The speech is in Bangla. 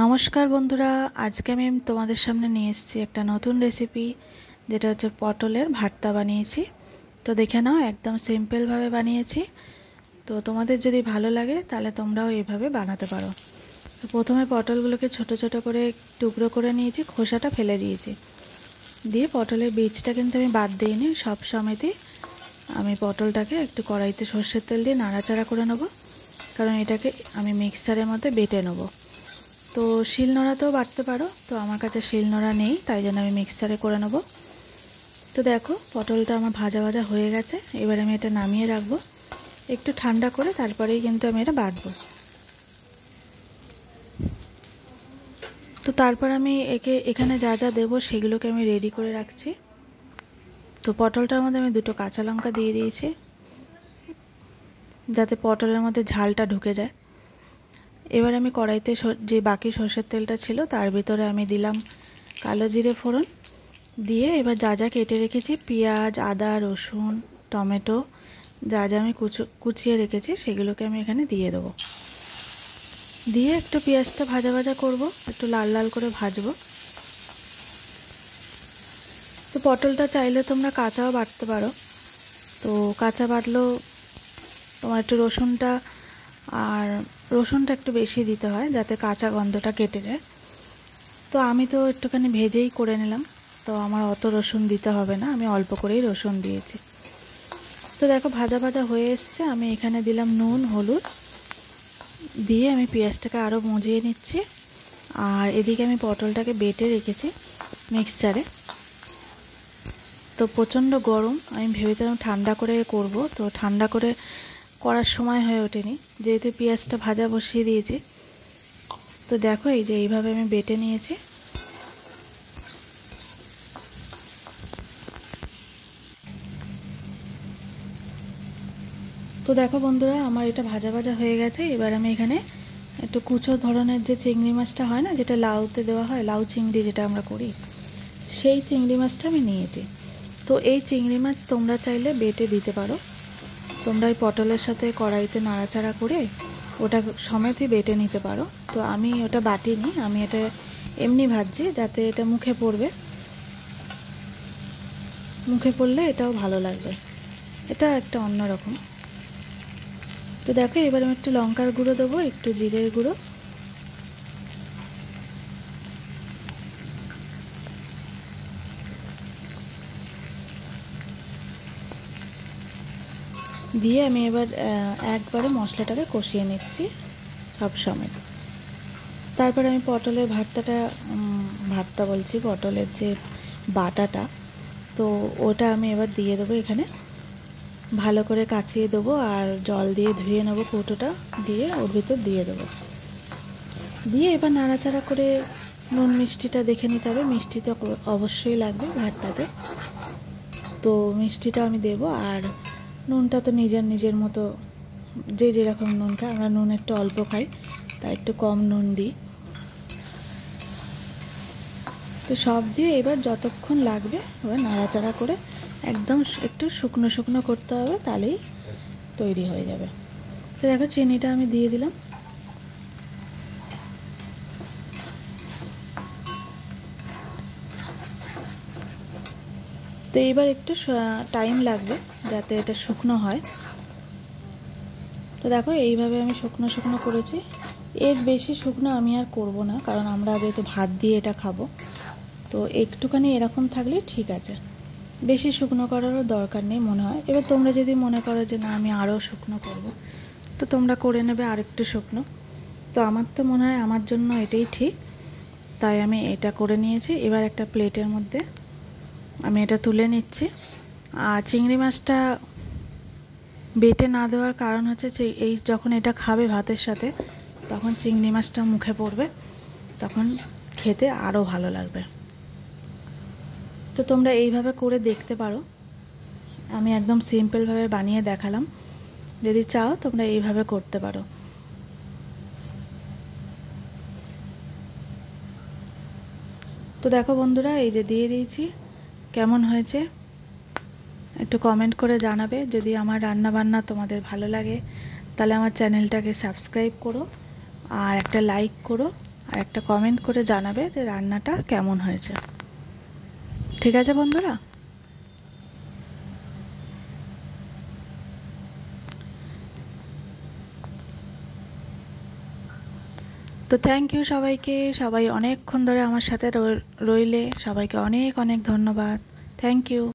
নমস্কার বন্ধুরা, আজকে আমি তোমাদের সামনে নিয়ে এসেছি একটা নতুন রেসিপি, যেটা হচ্ছে পটলের ভর্তা বানিয়েছি। তো দেখে নাও, একদম সিম্পলভাবে বানিয়েছি। তো তোমাদের যদি ভালো লাগে তাহলে তোমরাও এইভাবে বানাতে পারো। তো প্রথমে পটলগুলোকে ছোট ছোট করে টুকরো করে নিয়েছি, খোসাটা ফেলে দিয়েছি। দিয়ে পটলের বীজটা কিন্তু আমি বাদ দিইনি, সব সমেতই আমি পটলটাকে একটু কড়াইতে সর্ষের তেল দিয়ে নাড়াচাড়া করে নেবো, কারণ এটাকে আমি মিক্সচারের মধ্যে বেটে নেবো। তো শিলনোড়াতেও বাটতে পারো, তো আমার কাছে শিলনোড়া নেই, তাই জন্য আমি মিক্সচারে করে নেব। তো দেখো, পটলটা আমার ভাজা ভাজা হয়ে গেছে। এবার আমি এটা নামিয়ে রাখবো একটু ঠান্ডা করে, তারপরেই কিন্তু আমি এটা বাটবো। তো তারপর আমি এখানে যা যা দেবো সেগুলোকে আমি রেডি করে রাখছি। তো পটলটার মধ্যে আমি দুটো কাঁচা লঙ্কা দিয়ে দিয়েছি, যাতে পটলের মধ্যে ঝালটা ঢুকে যায়। এবার আমি কড়াইতে যে বাকি সর্ষের তেলটা ছিল তার ভিতরে আমি দিলাম কালো জিরে ফোড়ন দিয়ে, এবার যা যা কেটে রেখেছি পেঁয়াজ, আদা, রসুন, টমেটো, যা যা আমি কুচিয়ে রেখেছি সেগুলোকে আমি এখানে দিয়ে দেবো। দিয়ে একটু পেঁয়াজটা ভাজা ভাজা করব, একটু লাল লাল করে ভাজবো। তো পটলটা চাইলে তোমরা কাঁচাও বাটতে পারো, তো কাঁচা বাটলেও তোমার একটু রসুনটা একটু বেশি দিতে হয়, যাতে কাঁচা গন্ধটা কেটে যায়। তো আমি তো একটুখানি ভেজেই করে নিলাম, তো আমার অত রসুন দিতে হবে না, আমি অল্প করেই রসুন দিয়েছি। তো দেখো, ভাজা ভাজা হয়ে এসছে। আমি এখানে দিলাম নুন, হলুদ দিয়ে আমি পেঁয়াজটাকে আরও মজিয়ে নিচ্ছি। আর এদিকে আমি পটলটাকে বেটে রেখেছি মিক্সচারে। তো প্রচণ্ড গরম, আমি ভেবেছিলাম ঠান্ডা করে করব, তো ঠান্ডা করে করার সময় হয়ে ওঠেনি, যেহেতু পেঁয়াজটা ভাজা বসিয়ে দিয়েছি। তো দেখো, এই যে এইভাবে আমি বেটে নিয়েছি। তো দেখো বন্ধুরা, আমার এটা ভাজা ভাজা হয়ে গেছে। এবার আমি এখানে একটু কুচো ধরনের যে চিংড়ি মাছটা হয় না, যেটা লাউতে দেওয়া হয়, লাউ চিংড়ি যেটা আমরা করি, সেই চিংড়ি মাছটা আমি নিয়েছি। তো এই চিংড়ি মাছ তোমরা চাইলে বেটে দিতে পারো। তোমরা এই পটলের সাথে কড়াইতে নাড়াচাড়া করে ওটা সমেতই বেটে নিতে পারো। তো আমি ওটা বাটিনি, আমি এটা এমনি ভাজছি, যাতে এটা মুখে পড়বে। মুখে পড়লে এটাও ভালো লাগবে, এটা একটা অন্যরকম। তো দেখো, এবার আমি একটু লঙ্কার গুঁড়ো দেবো, একটু জিরের গুঁড়ো দিয়ে আমি এবার একবারে মশলাটাকে কষিয়ে নিচ্ছি সব সময়। তারপর আমি পটলের ভর্তা বলছি, পটলের যে বাটাটা, তো ওটা আমি এবার দিয়ে দেবো এখানে, ভালো করে কাচিয়ে দেবো আর জল দিয়ে ধুয়ে নেবো, কৌটোটা দিয়ে ওর ভিতর দিয়ে দেবো। দিয়ে এবার নাড়াচাড়া করে নুন মিষ্টিটা দেখে নিতে হবে, মিষ্টি তো অবশ্যই লাগবে ভর্তাতে। তো মিষ্টিটা আমি দেবো, আর নুনটা তো নিজের মতো, যে যেরকম নুন খায়, আমরা নুন একটু অল্প খাই, তাই একটু কম নুন দিই। তো সব দিয়ে এবার যতক্ষণ লাগবে এবার নাড়াচাড়া করে একদম একটু শুকনো শুকনো করতে হবে, তাহলেই তৈরি হয়ে যাবে। তো দেখো, চিনিটা আমি দিয়ে দিলাম। তো এবার একটু টাইম লাগবে যাতে এটা শুকনো হয়। তো দেখো, এইভাবে আমি শুকনো শুকনো করেছি। এর বেশি শুকনো আমি আর করব না, কারণ আমরা যেহেতু ভাত দিয়ে এটা খাবো। তো একটুখানি এরকম থাকলে ঠিক আছে, বেশি শুকনো করারও দরকার নেই মনে হয়। এবার তোমরা যদি মনে করো যে না, আমি আরও শুকনো করব, তো তোমরা করে নেবে আরেকটু শুকনো। তো আমার তো মনে হয় আমার জন্য এটাই ঠিক, তাই আমি এটা করে নিয়েছি। এবার একটা প্লেটের মধ্যে আমি এটা তুলে নিচ্ছি। আর চিংড়ি মাছটা বেটে না দেওয়ার কারণ হচ্ছে যে এই যখন এটা খাবে ভাতের সাথে, তখন চিংড়ি মাছটা মুখে পড়বে, তখন খেতে আরও ভালো লাগবে। তো তোমরা এইভাবে করে দেখতে পারো, আমি একদম সিম্পলভাবে বানিয়ে দেখালাম, যদি চাও তোমরা এইভাবে করতে পারো। তো দেখো বন্ধুরা, এই যে দিয়ে দিয়েছি, কেমন হয়েছে একটু কমেন্ট করে জানাবে। যদি আমার রান্না বান্না তোমাদের ভালো লাগে তাহলে আমার চ্যানেলটাকে সাবস্ক্রাইব করো আর একটা লাইক করো, আর একটা কমেন্ট করে জানাবে যে রান্নাটা কেমন হয়েছে। ঠিক আছে বন্ধুরা? তো থ্যাংক ইউ সবাইকে, সবাই অনেকক্ষণ ধরে আমার সাথে রইলে সবাইকে অনেক অনেক ধন্যবাদ। Thank you.